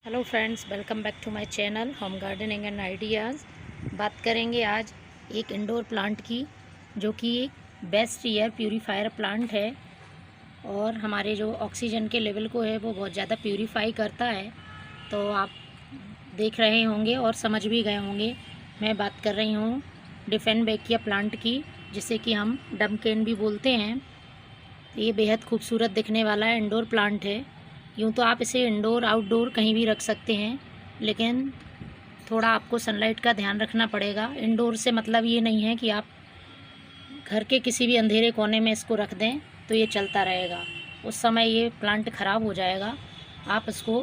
Hello friends, welcome back to my channel home gardening and ideas. बात करेंगे आज एक इंडोर प्लांट की, जो कि एक बेस्ट एयर प्यूरीफायर प्लांट है और हमारे जो ऑक्सीजन के लेवल को है वो बहुत ज़्यादा प्यूरीफाई करता है। तो आप देख रहे होंगे और समझ भी गए होंगे, मैं बात कर रही हूँ डिफेनबेकिया प्लांट की, जिसे कि हम डमकेन भी बोलते हैं। ये बेहद खूबसूरत दिखने वाला इंडोर प्लांट है। यूँ तो आप इसे इंडोर आउटडोर कहीं भी रख सकते हैं, लेकिन थोड़ा आपको सनलाइट का ध्यान रखना पड़ेगा। इंडोर से मतलब ये नहीं है कि आप घर के किसी भी अंधेरे कोने में इसको रख दें तो ये चलता रहेगा, उस समय ये प्लांट ख़राब हो जाएगा। आप इसको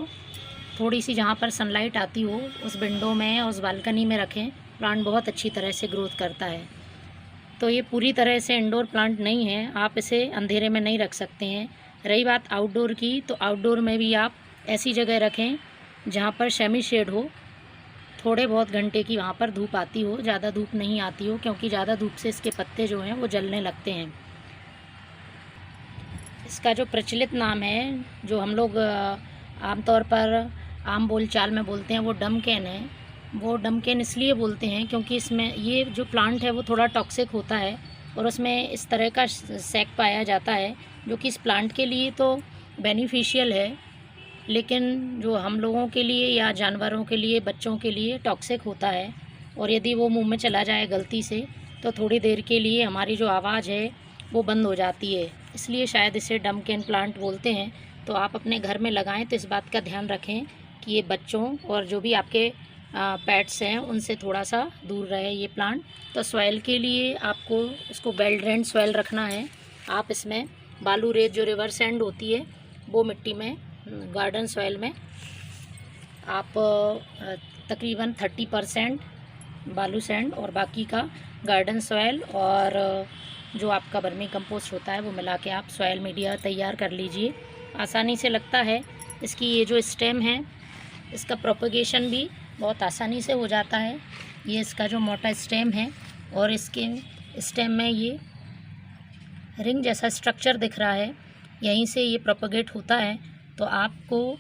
थोड़ी सी जहाँ पर सनलाइट आती हो उस विंडो में, उस बालकनी में रखें। प्लांट बहुत अच्छी तरह से ग्रोथ करता है। तो ये पूरी तरह से इंडोर प्लांट नहीं है, आप इसे अंधेरे में नहीं रख सकते हैं। रही बात आउटडोर की, तो आउटडोर में भी आप ऐसी जगह रखें जहाँ पर सेमी शेड हो, थोड़े बहुत घंटे की वहाँ पर धूप आती हो, ज़्यादा धूप नहीं आती हो, क्योंकि ज़्यादा धूप से इसके पत्ते जो हैं वो जलने लगते हैं। इसका जो प्रचलित नाम है, जो हम लोग आमतौर पर आम बोलचाल में बोलते हैं, वो डमकेन है। वो डमकेन इसलिए बोलते हैं क्योंकि इसमें ये जो प्लांट है वो थोड़ा टॉक्सिक होता है और उसमें इस तरह का सैक पाया जाता है, जो कि इस प्लांट के लिए तो बेनिफिशियल है, लेकिन जो हम लोगों के लिए या जानवरों के लिए, बच्चों के लिए टॉक्सिक होता है। और यदि वो मुंह में चला जाए गलती से, तो थोड़ी देर के लिए हमारी जो आवाज़ है वो बंद हो जाती है। इसलिए शायद इसे डमकेन प्लांट बोलते हैं। तो आप अपने घर में लगाएं तो इस बात का ध्यान रखें कि ये बच्चों और जो भी आपके पेट्स हैं उनसे थोड़ा सा दूर रहे ये प्लांट। तो सॉइल के लिए आपको इसको वेल ड्रेन्ड सॉइल रखना है। आप इसमें बालू रेत जो रिवर सैंड होती है वो मिट्टी में, गार्डन सॉइल में आप तकरीबन 30% बालू सैंड और बाकी का गार्डन सॉइल और जो आपका वर्मी कंपोस्ट होता है वो मिला के आप सॉइल मीडिया तैयार कर लीजिए। आसानी से लगता है। इसकी ये जो स्टेम है, इसका प्रोपगेशन भी बहुत आसानी से हो जाता है। ये इसका जो मोटा स्टेम है और इसके स्टेम में ये रिंग जैसा स्ट्रक्चर दिख रहा है, यहीं से ये प्रोपगेट होता है। तो आपको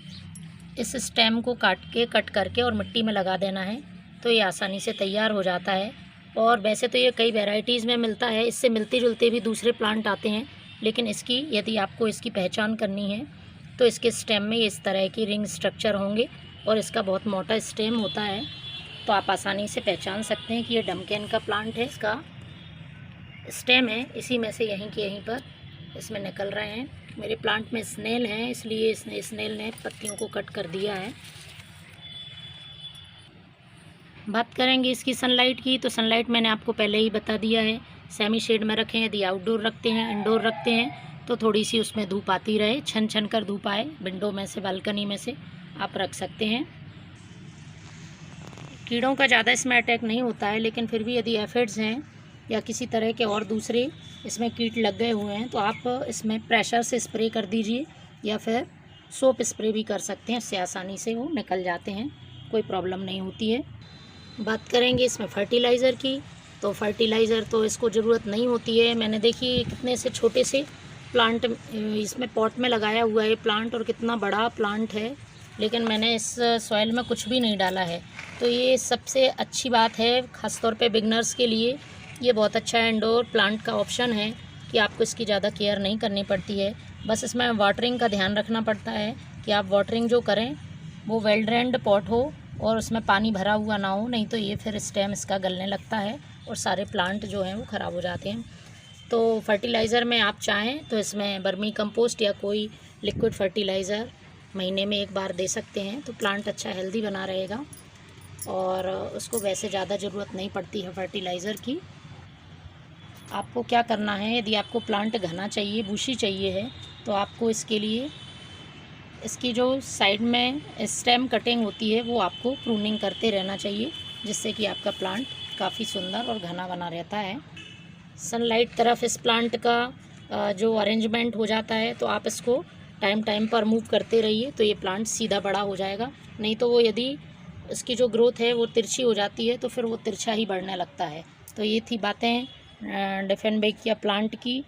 इस स्टेम को कट करके और मिट्टी में लगा देना है, तो ये आसानी से तैयार हो जाता है। और वैसे तो ये कई वैरायटीज़ में मिलता है, इससे मिलते जुलते भी दूसरे प्लांट आते हैं, लेकिन इसकी यदि आपको इसकी पहचान करनी है तो इसके स्टेम में इस तरह की रिंग स्ट्रक्चर होंगे और इसका बहुत मोटा स्टेम होता है। तो आप आसानी से पहचान सकते हैं कि ये डमकेन का प्लांट है। इसका स्टेम है, इसी में से यहीं के यहीं पर इसमें निकल रहे हैं। मेरे प्लांट में स्नेल हैं, इसलिए स्नेल ने पत्तियों को कट कर दिया है। बात करेंगे इसकी सनलाइट की, तो सनलाइट मैंने आपको पहले ही बता दिया है, सेमी शेड में रखें। यदि आउटडोर रखते हैं, इंडोर रखते हैं, तो थोड़ी सी उसमें धूप आती रहे, छन छन कर धूप आए, विंडो में से, बालकनी में से आप रख सकते हैं। कीड़ों का ज़्यादा इसमें अटैक नहीं होता है, लेकिन फिर भी यदि एफिड्स हैं या किसी तरह के और दूसरे इसमें कीट लग गए हुए हैं तो आप इसमें प्रेशर से स्प्रे कर दीजिए या फिर सोप स्प्रे भी कर सकते हैं। इससे आसानी से वो निकल जाते हैं, कोई प्रॉब्लम नहीं होती है। बात करेंगे इसमें फर्टिलाइज़र की, तो फर्टिलाइज़र तो इसको ज़रूरत नहीं होती है। मैंने देखिए कितने से छोटे से प्लांट इसमें पॉट में लगाया हुआ है प्लांट, और कितना बड़ा प्लांट है, लेकिन मैंने इस सॉइल में कुछ भी नहीं डाला है। तो ये सबसे अच्छी बात है, ख़ासतौर पे बिगनर्स के लिए ये बहुत अच्छा इंडोर प्लांट का ऑप्शन है कि आपको इसकी ज़्यादा केयर नहीं करनी पड़ती है। बस इसमें वाटरिंग का ध्यान रखना पड़ता है कि आप वाटरिंग जो करें वो वेल ड्रेन्ड पॉट हो और उसमें पानी भरा हुआ ना हो, नहीं तो ये फिर स्टेम इसका गलने लगता है और सारे प्लांट जो हैं वो ख़राब हो जाते हैं। तो फर्टिलाइज़र में आप चाहें तो इसमें वर्मी कंपोस्ट या कोई लिक्विड फर्टिलाइज़र महीने में एक बार दे सकते हैं, तो प्लांट अच्छा हेल्दी बना रहेगा और उसको वैसे ज़्यादा ज़रूरत नहीं पड़ती है फर्टिलाइज़र की। आपको क्या करना है, यदि आपको प्लांट घना चाहिए, बुशी चाहिए है, तो आपको इसके लिए इसकी जो साइड में स्टेम कटिंग होती है वो आपको प्रूनिंग करते रहना चाहिए, जिससे कि आपका प्लांट काफ़ी सुंदर और घना बना रहता है। सनलाइट तरफ इस प्लांट का जो अरेंजमेंट हो जाता है, तो आप इसको टाइम टाइम पर मूव करते रहिए, तो ये प्लांट सीधा बड़ा हो जाएगा। नहीं तो वो यदि इसकी जो ग्रोथ है वो तिरछी हो जाती है तो फिर वो तिरछा ही बढ़ने लगता है। तो ये थी बातें डिफेनबेकिया प्लांट की,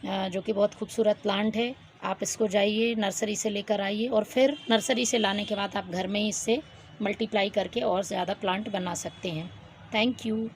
जो कि बहुत खूबसूरत प्लांट है। आप इसको जाइए नर्सरी से लेकर आइए और फिर नर्सरी से लाने के बाद आप घर में ही इससे मल्टीप्लाई करके और ज़्यादा प्लांट बना सकते हैं। Thank you.